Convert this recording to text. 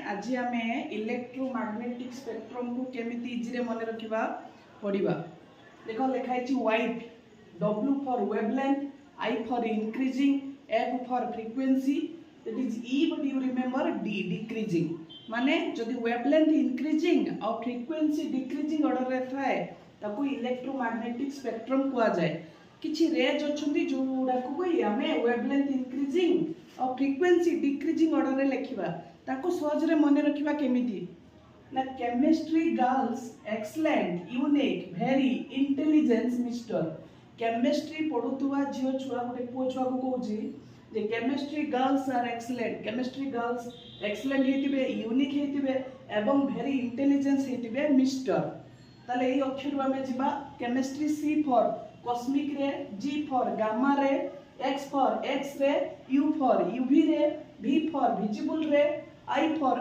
आज आम electromagnetic spectrum को केमिति इजी रे मन रखिबा पड़िबा। देखो लिखाई white, W for wavelength, I for increasing, F for frequency, that is E but you remember D decreasing. माने जदि वेवलेंथ इंक्रीजिंग और फ्रीक्वेंसी डिक्रीजिंग ऑर्डर रे थाए ताको इलेक्ट्रोमैग्नेटिक स्पेक्ट्रम कुआ जाए। किछि रेज अछंती जोडा को हमें वेवलेंथ इंक्रीजिंग और फ्रीक्वेंसी डिक्रीजिंग ऑर्डर रे लिखिबा ताको सहज रे मन रखिबा केमिति ना। Chemistry girls excellent unique very intelligence mister. Chemistry पढुतुवा झियो छुआ गोटे पुओ छुआ को कहूची जे chemistry girls are excellent. Chemistry girls excellent हेतिबे, यूनिक हेतिबे एवं वेरी इंटेलिजेंस हेतिबे मिस्टर। ताले एई अक्षर हमें जिबा केमिस्ट्री C फॉर कॉस्मिक रे, G for gamma ray, X for X ray, U for UV ray, V for visible रे, I फॉर